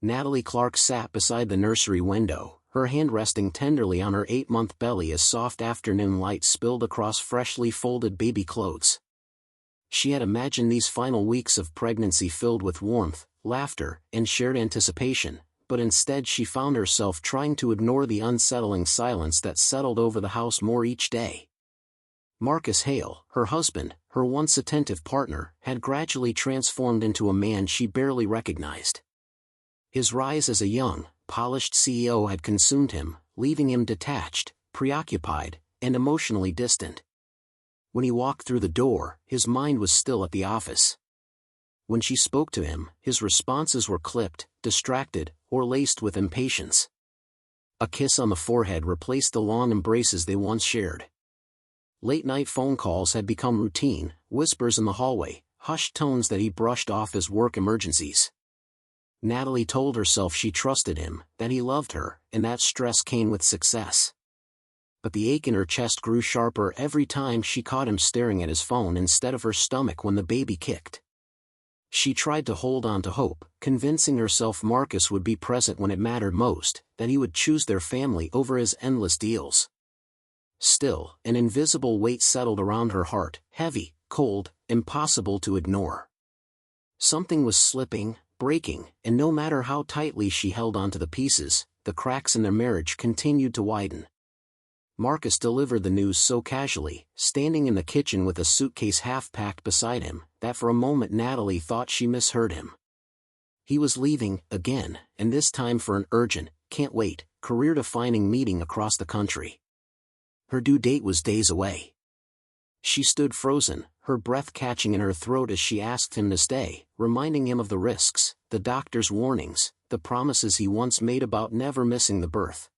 Natalie Clark sat beside the nursery window, her hand resting tenderly on her 8-month belly as soft afternoon light spilled across freshly folded baby clothes. She had imagined these final weeks of pregnancy filled with warmth, laughter, and shared anticipation, but instead she found herself trying to ignore the unsettling silence that settled over the house more each day. Marcus Hale, her husband, her once attentive partner, had gradually transformed into a man she barely recognized. His rise as a young, polished CEO had consumed him, leaving him detached, preoccupied, and emotionally distant. When he walked through the door, his mind was still at the office. When she spoke to him, his responses were clipped, distracted, or laced with impatience. A kiss on the forehead replaced the long embraces they once shared. Late-night phone calls had become routine, whispers in the hallway, hushed tones that he brushed off as work emergencies. Natalie told herself she trusted him, that he loved her, and that stress came with success. But the ache in her chest grew sharper every time she caught him staring at his phone instead of her stomach when the baby kicked. She tried to hold on to hope, convincing herself Marcus would be present when it mattered most, that he would choose their family over his endless deals. Still, an invisible weight settled around her heart, heavy, cold, impossible to ignore. Something was slipping, breaking, and no matter how tightly she held onto the pieces, the cracks in their marriage continued to widen. Marcus delivered the news so casually, standing in the kitchen with a suitcase half-packed beside him, that for a moment Natalie thought she misheard him. He was leaving, again, and this time for an urgent, can't-wait, career-defining meeting across the country. Her due date was days away. She stood frozen, her breath catching in her throat as she asked him to stay, reminding him of the risks, the doctor's warnings, the promises he once made about never missing the birth.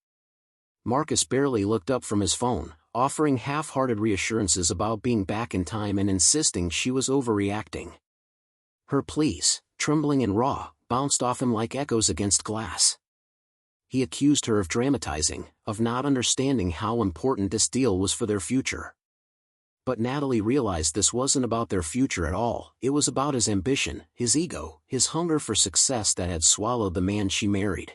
Marcus barely looked up from his phone, offering half-hearted reassurances about being back in time and insisting she was overreacting. Her pleas, trembling and raw, bounced off him like echoes against glass. He accused her of dramatizing, of not understanding how important this deal was for their future. But Natalie realized this wasn't about their future at all, it was about his ambition, his ego, his hunger for success that had swallowed the man she married.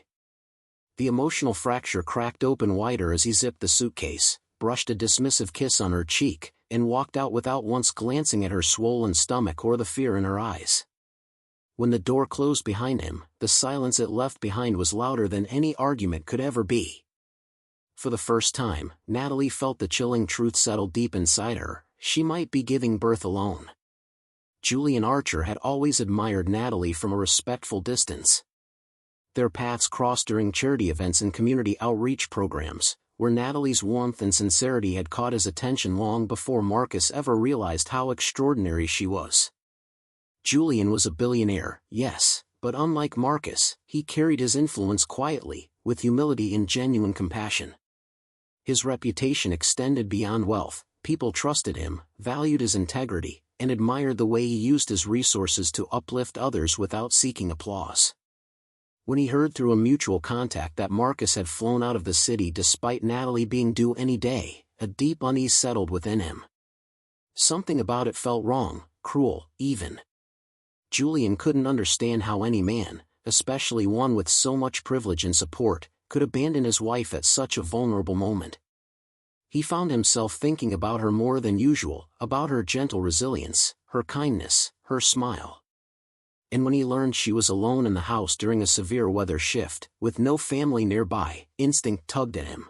The emotional fracture cracked open wider as he zipped the suitcase, brushed a dismissive kiss on her cheek, and walked out without once glancing at her swollen stomach or the fear in her eyes. When the door closed behind him, the silence it left behind was louder than any argument could ever be. For the first time, Natalie felt the chilling truth settle deep inside her: she might be giving birth alone. Julian Archer had always admired Natalie from a respectful distance. Their paths crossed during charity events and community outreach programs, where Natalie's warmth and sincerity had caught his attention long before Marcus ever realized how extraordinary she was. Julian was a billionaire, yes, but unlike Marcus, he carried his influence quietly, with humility and genuine compassion. His reputation extended beyond wealth, people trusted him, valued his integrity, and admired the way he used his resources to uplift others without seeking applause. When he heard through a mutual contact that Marcus had flown out of the city despite Natalie being due any day, a deep unease settled within him. Something about it felt wrong, cruel, even. Julian couldn't understand how any man, especially one with so much privilege and support, could abandon his wife at such a vulnerable moment. He found himself thinking about her more than usual, about her gentle resilience, her kindness, her smile. And when he learned she was alone in the house during a severe weather shift, with no family nearby, instinct tugged at him.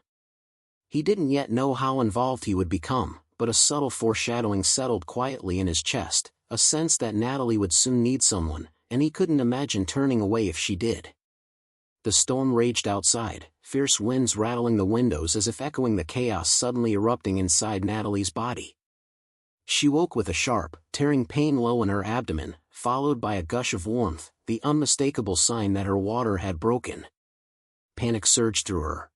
He didn't yet know how involved he would become, but a subtle foreshadowing settled quietly in his chest, a sense that Natalie would soon need someone, and he couldn't imagine turning away if she did. The storm raged outside, fierce winds rattling the windows as if echoing the chaos suddenly erupting inside Natalie's body. She woke with a sharp, tearing pain low in her abdomen, followed by a gush of warmth, the unmistakable sign that her water had broken. Panic surged through her.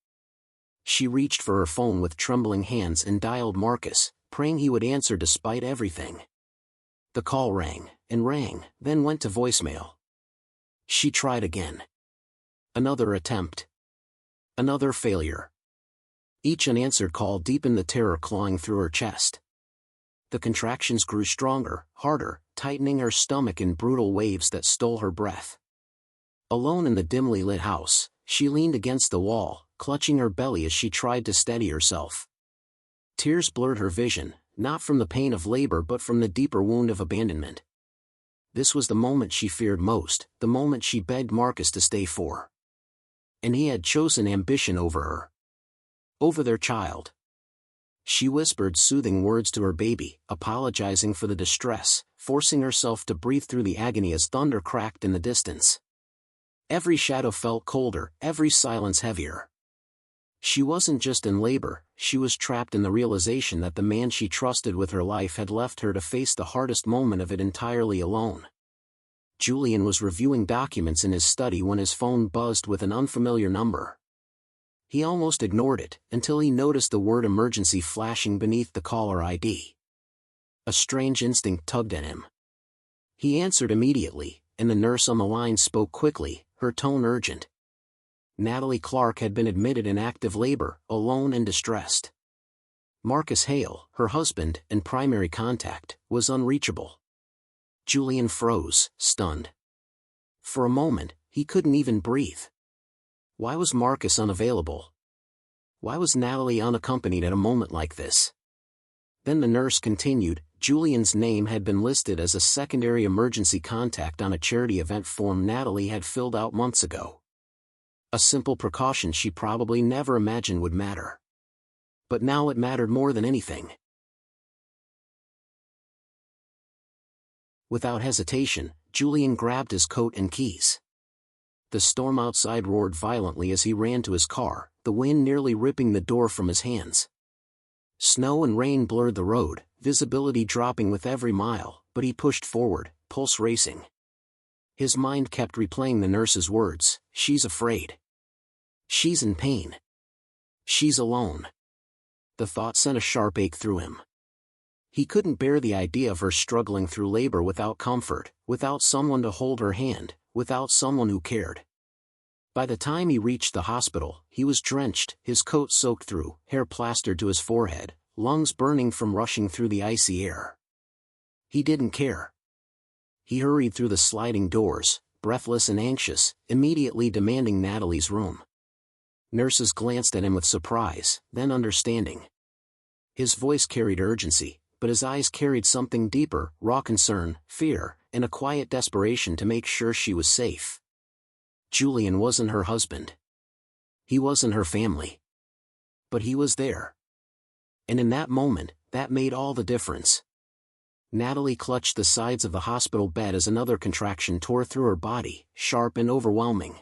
She reached for her phone with trembling hands and dialed Marcus, praying he would answer despite everything. The call rang, then went to voicemail. She tried again. Another attempt. Another failure. Each unanswered call deepened the terror clawing through her chest. The contractions grew stronger, harder, tightening her stomach in brutal waves that stole her breath. Alone in the dimly lit house, she leaned against the wall, clutching her belly as she tried to steady herself. Tears blurred her vision, not from the pain of labor but from the deeper wound of abandonment. This was the moment she feared most, the moment she begged Marcus to stay for. And he had chosen ambition over her. Over their child. She whispered soothing words to her baby, apologizing for the distress, forcing herself to breathe through the agony as thunder cracked in the distance. Every shadow felt colder, every silence heavier. She wasn't just in labor, she was trapped in the realization that the man she trusted with her life had left her to face the hardest moment of it entirely alone. Julian was reviewing documents in his study when his phone buzzed with an unfamiliar number. He almost ignored it, until he noticed the word emergency flashing beneath the caller ID. A strange instinct tugged at him. He answered immediately, and the nurse on the line spoke quickly, her tone urgent. Natalie Clark had been admitted in active labor, alone and distressed. Marcus Hale, her husband and primary contact, was unreachable. Julian froze, stunned. For a moment, he couldn't even breathe. Why was Marcus unavailable? Why was Natalie unaccompanied at a moment like this? Then the nurse continued, Julian's name had been listed as a secondary emergency contact on a charity event form Natalie had filled out months ago. A simple precaution she probably never imagined would matter. But now it mattered more than anything. Without hesitation, Julian grabbed his coat and keys. The storm outside roared violently as he ran to his car, the wind nearly ripping the door from his hands. Snow and rain blurred the road, visibility dropping with every mile, but he pushed forward, pulse racing. His mind kept replaying the nurse's words, she's afraid. She's in pain. She's alone. The thought sent a sharp ache through him. He couldn't bear the idea of her struggling through labor without comfort, without someone to hold her hand, without someone who cared. By the time he reached the hospital, he was drenched, his coat soaked through, hair plastered to his forehead, lungs burning from rushing through the icy air. He didn't care. He hurried through the sliding doors, breathless and anxious, immediately demanding Natalie's room. Nurses glanced at him with surprise, then understanding. His voice carried urgency, but his eyes carried something deeper, raw concern, fear, and a quiet desperation to make sure she was safe. Julian wasn't her husband. He wasn't her family. But he was there. And in that moment, that made all the difference. Natalie clutched the sides of the hospital bed as another contraction tore through her body, sharp and overwhelming.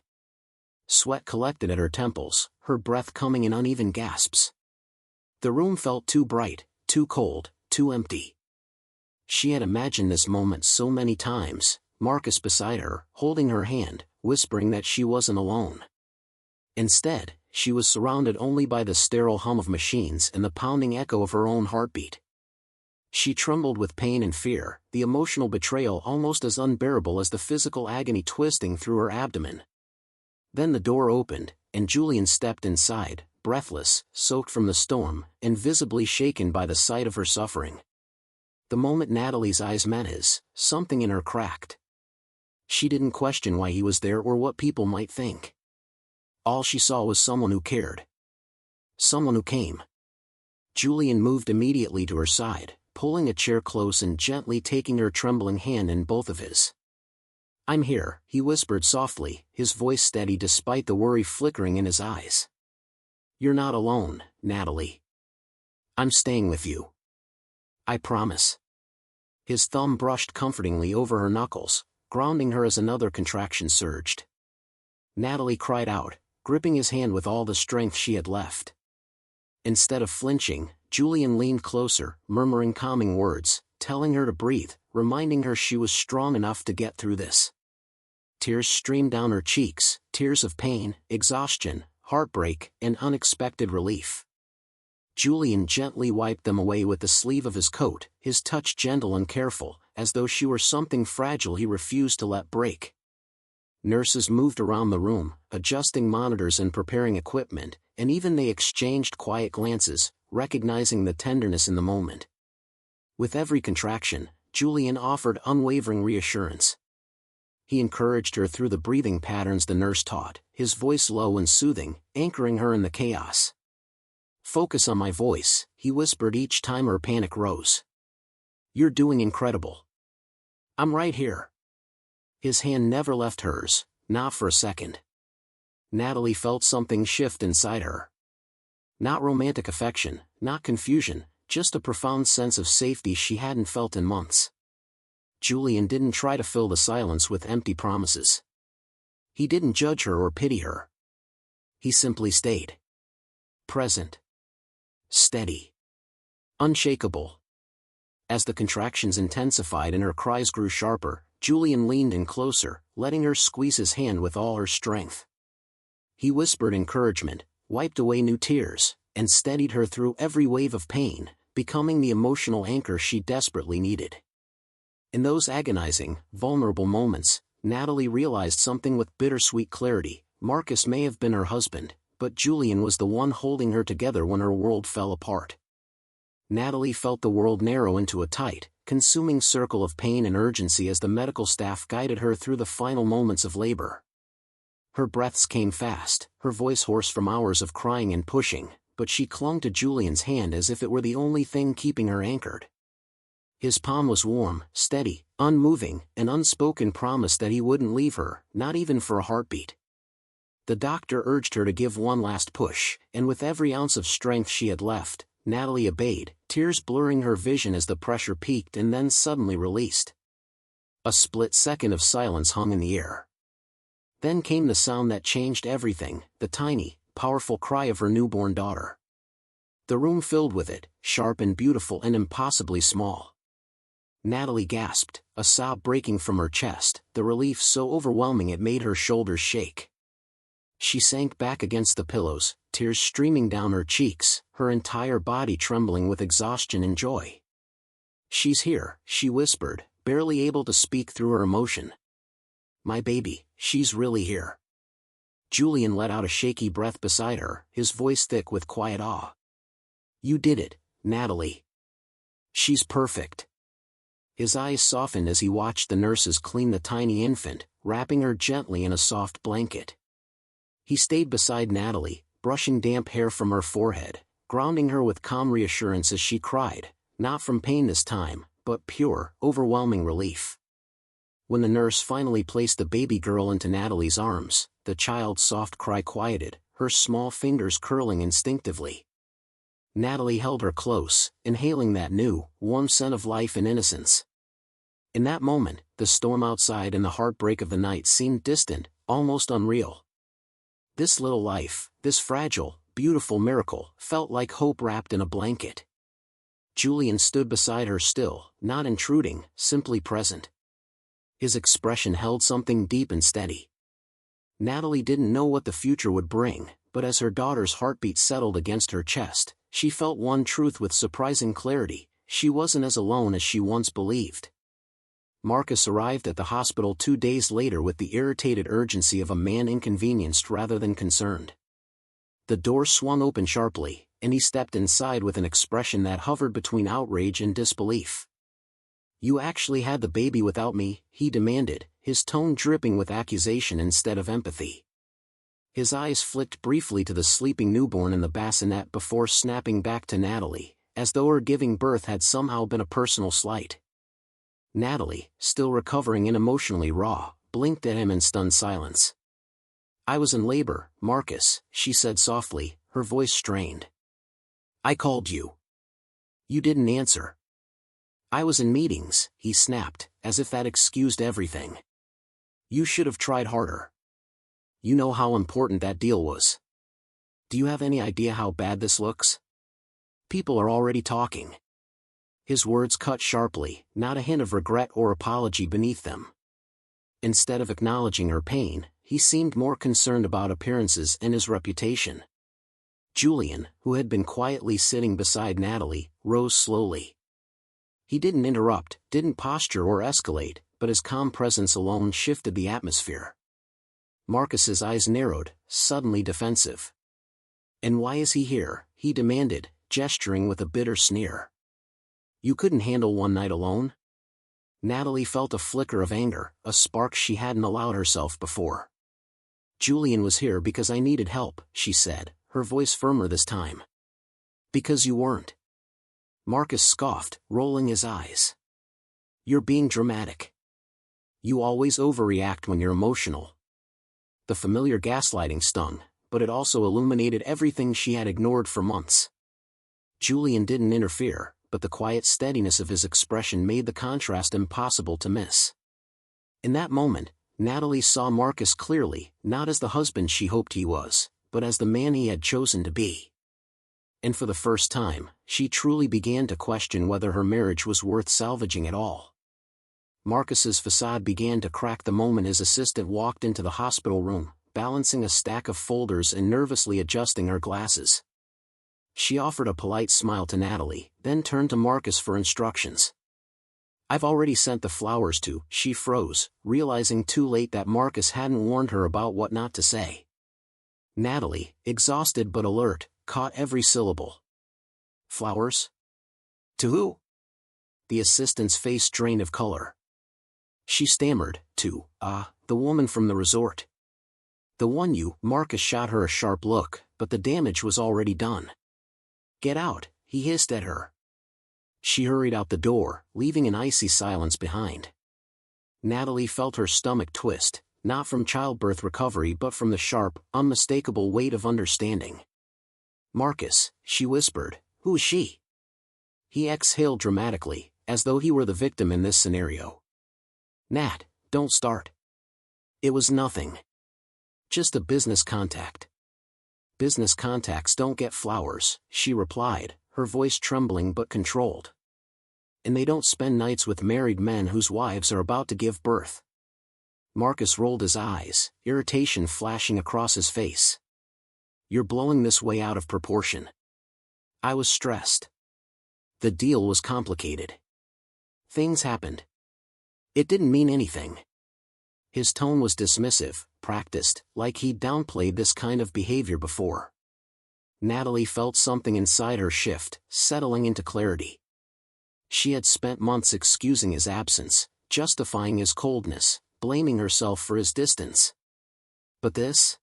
Sweat collected at her temples, her breath coming in uneven gasps. The room felt too bright, too cold, too empty. She had imagined this moment so many times, Marcus beside her, holding her hand, whispering that she wasn't alone. Instead, she was surrounded only by the sterile hum of machines and the pounding echo of her own heartbeat. She trembled with pain and fear, the emotional betrayal almost as unbearable as the physical agony twisting through her abdomen. Then the door opened, and Julian stepped inside, breathless, soaked from the storm, and visibly shaken by the sight of her suffering. The moment Natalie's eyes met his, something in her cracked. She didn't question why he was there or what people might think. All she saw was someone who cared. Someone who came. Julian moved immediately to her side, pulling a chair close and gently taking her trembling hand in both of his. I'm here, he whispered softly, his voice steady despite the worry flickering in his eyes. You're not alone, Natalie. I'm staying with you. I promise. His thumb brushed comfortingly over her knuckles, grounding her as another contraction surged. Natalie cried out, gripping his hand with all the strength she had left. Instead of flinching, Julian leaned closer, murmuring calming words, telling her to breathe, reminding her she was strong enough to get through this. Tears streamed down her cheeks, tears of pain, exhaustion, heartbreak, and unexpected relief. Julian gently wiped them away with the sleeve of his coat, his touch gentle and careful, as though she were something fragile he refused to let break. Nurses moved around the room, adjusting monitors and preparing equipment, and even they exchanged quiet glances, recognizing the tenderness in the moment. With every contraction, Julian offered unwavering reassurance. He encouraged her through the breathing patterns the nurse taught, his voice low and soothing, anchoring her in the chaos. "Focus on my voice," he whispered each time her panic rose. "You're doing incredible. I'm right here." His hand never left hers, not for a second. Natalie felt something shift inside her. Not romantic affection, not confusion, just a profound sense of safety she hadn't felt in months. Julian didn't try to fill the silence with empty promises. He didn't judge her or pity her. He simply stayed. Present. Steady. Unshakable. As the contractions intensified and her cries grew sharper, Julian leaned in closer, letting her squeeze his hand with all her strength. He whispered encouragement, wiped away new tears, and steadied her through every wave of pain, becoming the emotional anchor she desperately needed. In those agonizing, vulnerable moments, Natalie realized something with bittersweet clarity. Marcus may have been her husband, but Julian was the one holding her together when her world fell apart. Natalie felt the world narrow into a tight, consuming circle of pain and urgency as the medical staff guided her through the final moments of labor. Her breaths came fast, her voice hoarse from hours of crying and pushing, but she clung to Julian's hand as if it were the only thing keeping her anchored. His palm was warm, steady, unmoving, an unspoken promise that he wouldn't leave her, not even for a heartbeat. The doctor urged her to give one last push, and with every ounce of strength she had left, Natalie obeyed, tears blurring her vision as the pressure peaked and then suddenly released. A split second of silence hung in the air. Then came the sound that changed everything, the tiny, powerful cry of her newborn daughter. The room filled with it, sharp and beautiful and impossibly small. Natalie gasped, a sob breaking from her chest, the relief so overwhelming it made her shoulders shake. She sank back against the pillows, tears streaming down her cheeks, her entire body trembling with exhaustion and joy. "She's here," she whispered, barely able to speak through her emotion. "My baby, she's really here." Julian let out a shaky breath beside her, his voice thick with quiet awe. "You did it, Natalie. She's perfect." His eyes softened as he watched the nurses clean the tiny infant, wrapping her gently in a soft blanket. He stayed beside Natalie, brushing damp hair from her forehead, grounding her with calm reassurance as she cried, not from pain this time, but pure, overwhelming relief. When the nurse finally placed the baby girl into Natalie's arms, the child's soft cry quieted, her small fingers curling instinctively. Natalie held her close, inhaling that new, warm scent of life and innocence. In that moment, the storm outside and the heartbreak of the night seemed distant, almost unreal. This little life, this fragile, beautiful miracle, felt like hope wrapped in a blanket. Julian stood beside her still, not intruding, simply present. His expression held something deep and steady. Natalie didn't know what the future would bring, but as her daughter's heartbeat settled against her chest, she felt one truth with surprising clarity: she wasn't as alone as she once believed. Marcus arrived at the hospital 2 days later with the irritated urgency of a man inconvenienced rather than concerned. The door swung open sharply, and he stepped inside with an expression that hovered between outrage and disbelief. "You actually had the baby without me?" he demanded, his tone dripping with accusation instead of empathy. His eyes flicked briefly to the sleeping newborn in the bassinet before snapping back to Natalie, as though her giving birth had somehow been a personal slight. Natalie, still recovering and emotionally raw, blinked at him in stunned silence. "I was in labor, Marcus," she said softly, her voice strained. "I called you. You didn't answer." "I was in meetings," he snapped, as if that excused everything. "You should have tried harder. You know how important that deal was. Do you have any idea how bad this looks? People are already talking." His words cut sharply, not a hint of regret or apology beneath them. Instead of acknowledging her pain, he seemed more concerned about appearances and his reputation. Julian, who had been quietly sitting beside Natalie, rose slowly. He didn't interrupt, didn't posture or escalate, but his calm presence alone shifted the atmosphere. Marcus's eyes narrowed, suddenly defensive. "And why is he here?" he demanded, gesturing with a bitter sneer. "You couldn't handle one night alone?" Natalie felt a flicker of anger, a spark she hadn't allowed herself before. Julian was here because I needed help, she said, her voice firmer this time. Because you weren't. Marcus scoffed, rolling his eyes. You're being dramatic. You always overreact when you're emotional. The familiar gaslighting stung, but it also illuminated everything she had ignored for months. Julian didn't interfere, but the quiet steadiness of his expression made the contrast impossible to miss. In that moment, Natalie saw Marcus clearly, not as the husband she hoped he was, but as the man he had chosen to be. And for the first time, she truly began to question whether her marriage was worth salvaging at all. Marcus's facade began to crack the moment his assistant walked into the hospital room, balancing a stack of folders and nervously adjusting her glasses. She offered a polite smile to Natalie, then turned to Marcus for instructions. I've already sent the flowers to, she froze, realizing too late that Marcus hadn't warned her about what not to say. Natalie, exhausted but alert, caught every syllable. Flowers? To who? The assistant's face drained of color. She stammered, to, the woman from the resort. The one you, Marcus shot her a sharp look, but the damage was already done. Get out, he hissed at her. She hurried out the door, leaving an icy silence behind. Natalie felt her stomach twist, not from childbirth recovery but from the sharp, unmistakable weight of understanding. Marcus, she whispered, who is she? He exhaled dramatically, as though he were the victim in this scenario. Nat, don't start. It was nothing. Just a business contact. Business contacts don't get flowers, she replied, her voice trembling but controlled. And they don't spend nights with married men whose wives are about to give birth. Marcus rolled his eyes, irritation flashing across his face. You're blowing this way out of proportion. I was stressed. The deal was complicated. Things happened. It didn't mean anything. His tone was dismissive, practiced, like he'd downplayed this kind of behavior before. Natalie felt something inside her shift, settling into clarity. She had spent months excusing his absence, justifying his coldness, blaming herself for his distance. But this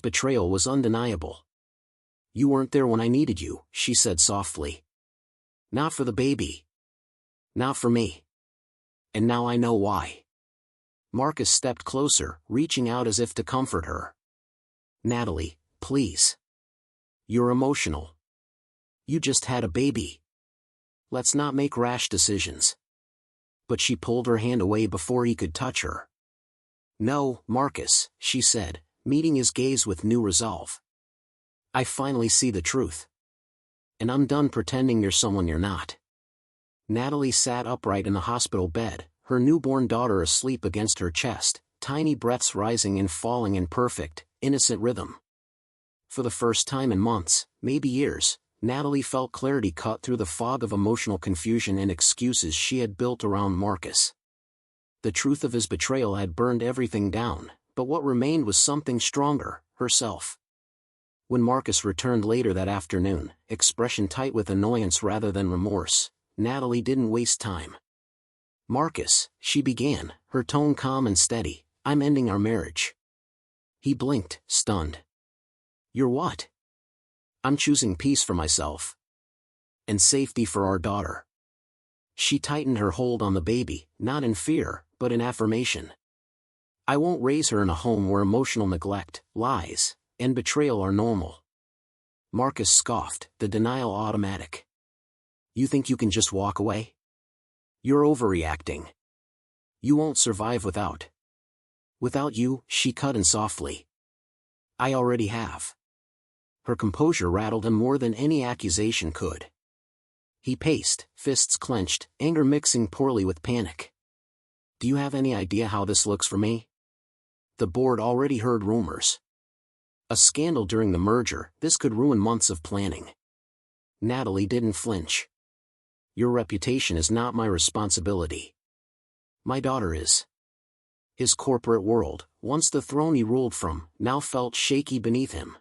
betrayal was undeniable. You weren't there when I needed you, she said softly. Not for the baby. Not for me. And now I know why. Marcus stepped closer, reaching out as if to comfort her. Natalie, please. You're emotional. You just had a baby. Let's not make rash decisions. But she pulled her hand away before he could touch her. No, Marcus, she said, meeting his gaze with new resolve. I finally see the truth. And I'm done pretending you're someone you're not. Natalie sat upright in the hospital bed, her newborn daughter asleep against her chest, tiny breaths rising and falling in perfect, innocent rhythm. For the first time in months, maybe years, Natalie felt clarity cut through the fog of emotional confusion and excuses she had built around Marcus. The truth of his betrayal had burned everything down, but what remained was something stronger, herself. When Marcus returned later that afternoon, expression tight with annoyance rather than remorse, Natalie didn't waste time. Marcus, she began, her tone calm and steady, I'm ending our marriage. He blinked, stunned. You're what? I'm choosing peace for myself. And safety for our daughter. She tightened her hold on the baby, not in fear, but in affirmation. I won't raise her in a home where emotional neglect, lies, and betrayal are normal. Marcus scoffed, the denial automatic. You think you can just walk away? You're overreacting. You won't survive without. Without you, she cut in softly. I already have. Her composure rattled him more than any accusation could. He paced, fists clenched, anger mixing poorly with panic. Do you have any idea how this looks for me? The board already heard rumors. A scandal during the merger, this could ruin months of planning. Natalie didn't flinch. Your reputation is not my responsibility. My daughter is. His corporate world, once the throne he ruled from, now felt shaky beneath him.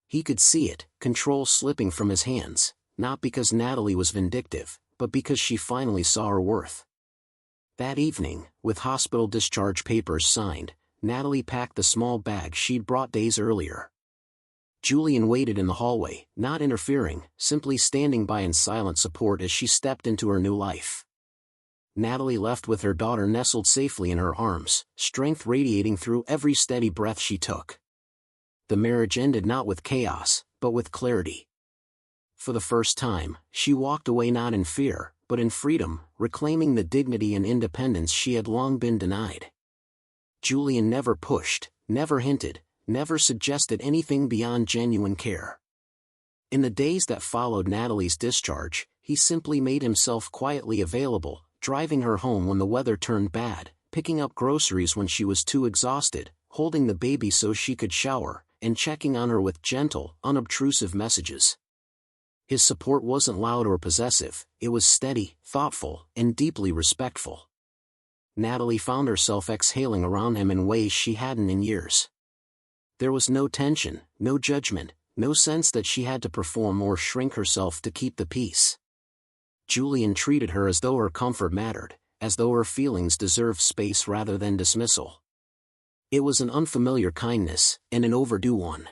He could see it, control slipping from his hands, not because Natalie was vindictive, but because she finally saw her worth. That evening, with hospital discharge papers signed, Natalie packed the small bag she'd brought days earlier. Julian waited in the hallway, not interfering, simply standing by in silent support as she stepped into her new life. Natalie left with her daughter nestled safely in her arms, strength radiating through every steady breath she took. The marriage ended not with chaos, but with clarity. For the first time, she walked away not in fear, but in freedom, reclaiming the dignity and independence she had long been denied. Julian never pushed, never hinted, never suggested anything beyond genuine care. In the days that followed Natalie's discharge, he simply made himself quietly available, driving her home when the weather turned bad, picking up groceries when she was too exhausted, holding the baby so she could shower, and checking on her with gentle, unobtrusive messages. His support wasn't loud or possessive, it was steady, thoughtful, and deeply respectful. Natalie found herself exhaling around him in ways she hadn't in years. There was no tension, no judgment, no sense that she had to perform or shrink herself to keep the peace. Julian treated her as though her comfort mattered, as though her feelings deserved space rather than dismissal. It was an unfamiliar kindness, and an overdue one.